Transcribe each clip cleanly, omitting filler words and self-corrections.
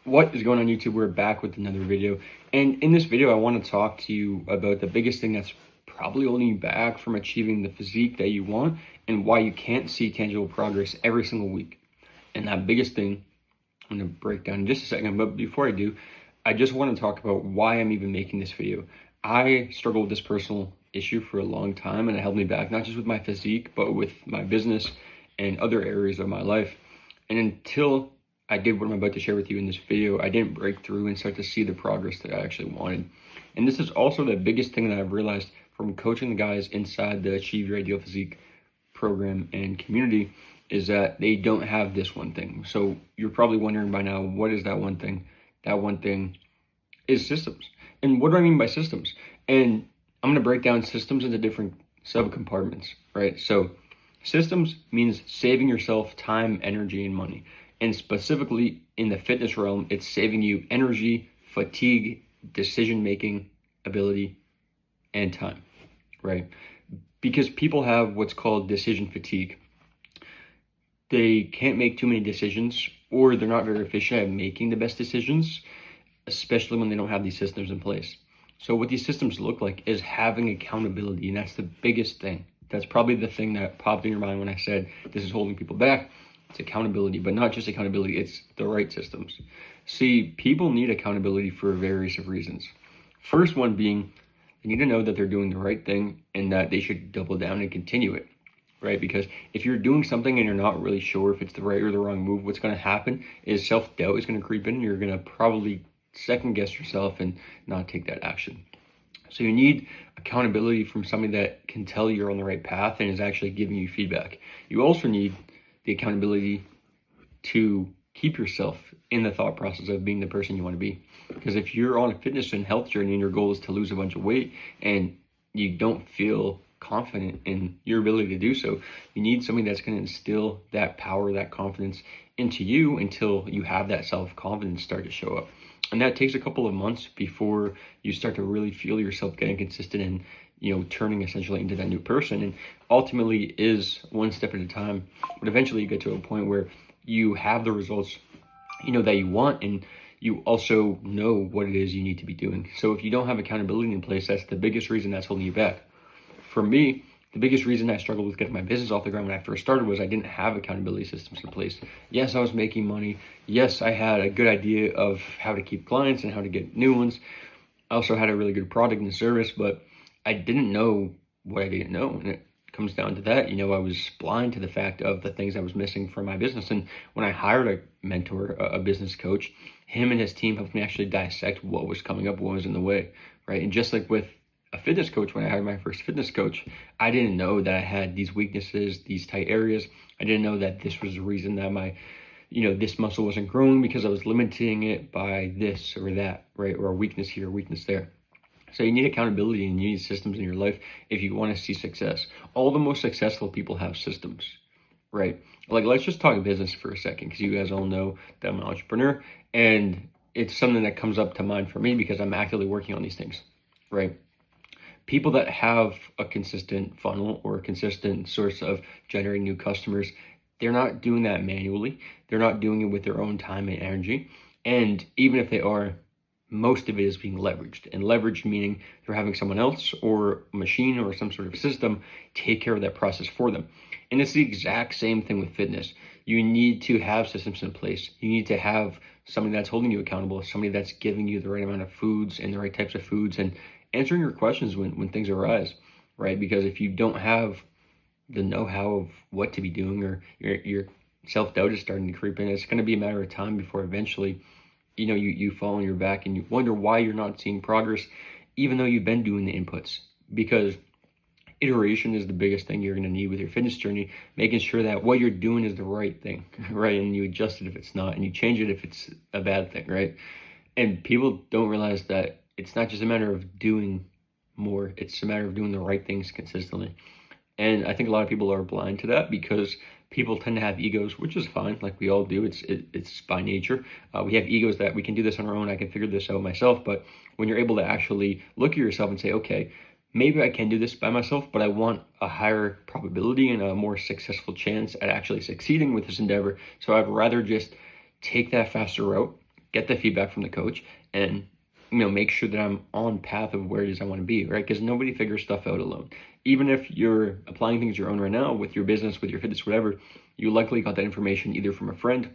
What is going on, YouTube? We're back with another video, and in this video I want to talk to you about the biggest thing that's probably holding you back from achieving the physique that you want, and why you can't see tangible progress every single week. And that biggest thing I'm going to break down in just a second, but before I do, I just want to talk about why I'm even making this video. I struggled with this personal issue for a long time, and it held me back, not just with my physique, but with my business and other areas of my life. And until I did what I'm about to share with you in this video, I didn't break through and start to see the progress that I actually wanted. And this is also the biggest thing that I've realized from coaching the guys inside the Achieve Your Ideal Physique program and community, is that they don't have this one thing. So you're probably wondering by now, what is that one thing? That one thing is systems. And what do I mean by systems? And I'm gonna break down systems into different subcompartments, right? So systems means saving yourself time, energy, and money. And specifically in the fitness realm, it's saving you energy, fatigue, decision-making ability, and time, right? Because people have what's called decision fatigue. They can't make too many decisions, or they're not very efficient at making the best decisions, especially when they don't have these systems in place. So what these systems look like is having accountability, and that's the biggest thing. That's probably the thing that popped in your mind when I said this is holding people back. It's accountability, but not just accountability, it's the right systems. See, people need accountability for various of reasons. First one being, they need to know that they're doing the right thing and that they should double down and continue it, right? Because if you're doing something and you're not really sure if it's the right or the wrong move, what's going to happen is self-doubt is going to creep in, and you're going to probably second guess yourself and not take that action. So you need accountability from somebody that can tell you're on the right path and is actually giving you feedback. You also need the accountability to keep yourself in the thought process of being the person you want to be. Because if you're on a fitness and health journey and your goal is to lose a bunch of weight and you don't feel confident in your ability to do so, you need somebody that's going to instill that power, that confidence into you until you have that self-confidence start to show up. And that takes a couple of months before you start to really feel yourself getting consistent and, turning essentially into that new person. And ultimately is one step at a time, but eventually you get to a point where you have the results, that you want, and you also know what it is you need to be doing. So if you don't have accountability in place, that's the biggest reason that's holding you back. For me, the biggest reason I struggled with getting my business off the ground when I first started was I didn't have accountability systems in place. Yes, I was making money. Yes, I had a good idea of how to keep clients and how to get new ones. I also had a really good product and service, but I didn't know what I didn't know. And it comes down to that. I was blind to the fact of the things I was missing from my business. And when I hired a mentor, a business coach, him and his team helped me actually dissect what was coming up, what was in the way, right? And just like with a fitness coach, when I hired my first fitness coach, I didn't know that I had these weaknesses, these tight areas. I didn't know that this was the reason that my, this muscle wasn't growing, because I was limiting it by this or that, right? Or a weakness here, a weakness there. So you need accountability and you need systems in your life if you want to see success. All the most successful people have systems, right? Like, let's just talk business for a second, because you guys all know that I'm an entrepreneur, and it's something that comes up to mind for me because I'm actively working on these things, right? People that have a consistent funnel or a consistent source of generating new customers, they're not doing that manually. They're not doing it with their own time and energy. And even if they are, most of it is being leveraged. And leveraged meaning they're having someone else or a machine or some sort of system take care of that process for them. And it's the exact same thing with fitness. You need to have systems in place. You need to have somebody that's holding you accountable, somebody that's giving you the right amount of foods and the right types of foods, and answering your questions when things arise, right? Because if you don't have the know-how of what to be doing, or your self-doubt is starting to creep in, it's going to be a matter of time before eventually you fall on your back and you wonder why you're not seeing progress, even though you've been doing the inputs. Because iteration is the biggest thing you're going to need with your fitness journey, making sure that what you're doing is the right thing, right? And you adjust it if it's not, and you change it if it's a bad thing, right? And people don't realize that it's not just a matter of doing more, it's a matter of doing the right things consistently. And I think a lot of people are blind to that because people tend to have egos, which is fine, like we all do. It's by nature. We have egos that we can do this on our own, I can figure this out myself. But when you're able to actually look at yourself and say, okay, maybe I can do this by myself, but I want a higher probability and a more successful chance at actually succeeding with this endeavor. So I'd rather just take that faster route, get the feedback from the coach, and make sure that I'm on path of where it is I want to be, right? Because nobody figures stuff out alone. Even if you're applying things your own right now with your business, with your fitness, whatever, you likely got that information either from a friend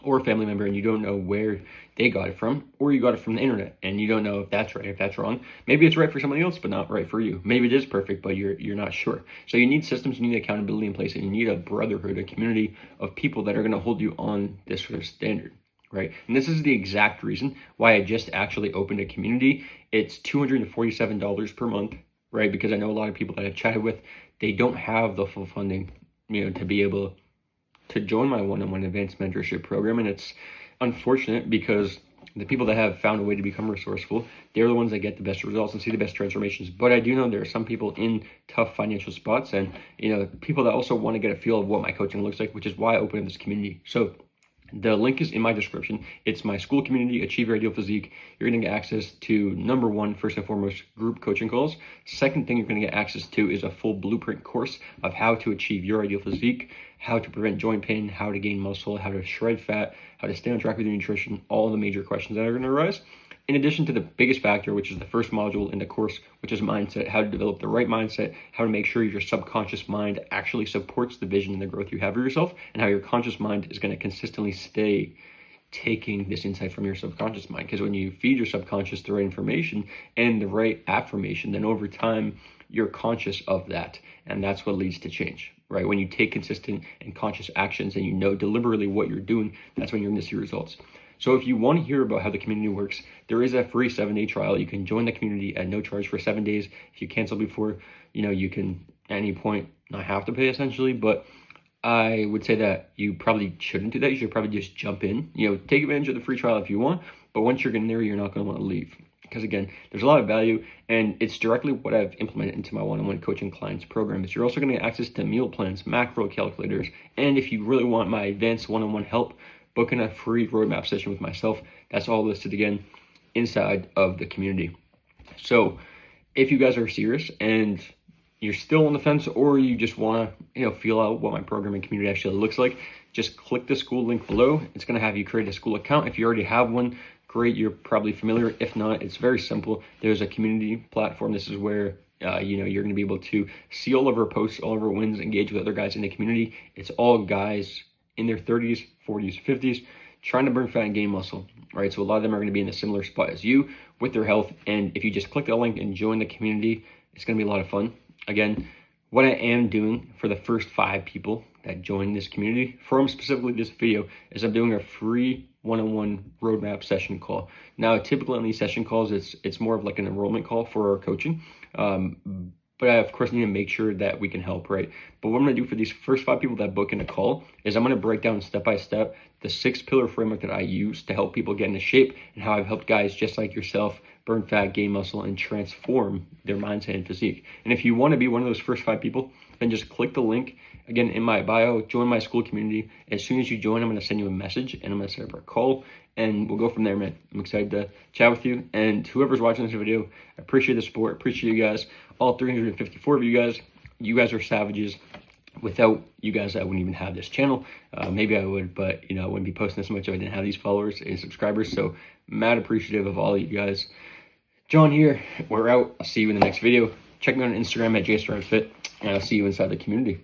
or a family member, and you don't know where they got it from, or you got it from the internet, and you don't know if that's right, if that's wrong. Maybe it's right for somebody else, but not right for you. Maybe it is perfect, but you're not sure. So you need systems, you need accountability in place, and you need a brotherhood, a community of people that are going to hold you on this sort of standard, right? And this is the exact reason why I just actually opened a community. It's $247 per month, right? Because I know a lot of people that I've chatted with, they don't have the full funding, to be able to join my one-on-one advanced mentorship program. And it's unfortunate because the people that have found a way to become resourceful, they're the ones that get the best results and see the best transformations. But I do know there are some people in tough financial spots, and people that also want to get a feel of what my coaching looks like, which is why I opened this community. So the link is in my description. It's my school community, Achieve Your Ideal Physique. You're going to get access to, number one, first and foremost, group coaching calls. Second thing you're going to get access to is a full blueprint course of how to achieve your ideal physique, how to prevent joint pain, how to gain muscle, how to shred fat, how to stay on track with your nutrition, all the major questions that are going to arise. In addition to the biggest factor, which is the first module in the course, which is mindset, how to develop the right mindset, how to make sure your subconscious mind actually supports the vision and the growth you have for yourself, and how your conscious mind is going to consistently stay taking this insight from your subconscious mind. Because when you feed your subconscious the right information and the right affirmation, then over time, you're conscious of that. And that's what leads to change, right? When you take consistent and conscious actions and you know deliberately what you're doing, that's when you're going to see results. So if you want to hear about how the community works, there is a free 7-day trial. You can join the community at no charge for 7 days. If you cancel before, you can at any point not have to pay essentially, but I would say that you probably shouldn't do that. You should probably just jump in, take advantage of the free trial if you want, but once you're getting there, you're not going to want to leave. Because again, there's a lot of value, and it's directly what I've implemented into my one-on-one coaching clients program. Is you're also going to get access to meal plans, macro calculators, and if you really want my advanced one-on-one help, booking a free roadmap session with myself. That's all listed again inside of the community. So if you guys are serious and you're still on the fence, or you just want to feel out what my program and community actually looks like, just click the school link below. It's going to have you create a school account. If you already have one, great, you're probably familiar. If not, it's very simple. There's a community platform. This is where you're going to be able to see all of our posts, all of our wins, engage with other guys in the community. It's all guys in their 30s, 40s, 50s, trying to burn fat and gain muscle, right? So a lot of them are going to be in a similar spot as you with their health. And if you just click the link and join the community, it's going to be a lot of fun. Again, what I am doing for the first 5 people that join this community, from specifically this video, is I'm doing a free one-on-one roadmap session call. Now, typically on these session calls, it's more of like an enrollment call for our coaching. But I, of course, need to make sure that we can help, right? But what I'm going to do for these first 5 people that book in a call is I'm going to break down step by step the 6-pillar framework that I use to help people get into shape, and how I've helped guys just like yourself burn fat, gain muscle, and transform their mindset and physique. And if you want to be one of those first 5 people, then just click the link, again, in my bio, join my school community. As soon as you join, I'm going to send you a message, and I'm going to set up a call, and we'll go from there, man. I'm excited to chat with you. And whoever's watching this video, I appreciate the support, appreciate you guys. All 354 of you guys are savages. Without you guys, I wouldn't even have this channel. Maybe I would, but I wouldn't be posting this much if I didn't have these followers and subscribers. So mad appreciative of all of you guys. John here, we're out. I'll see you in the next video. Check me out on Instagram at JStarFit, and I'll see you inside the community.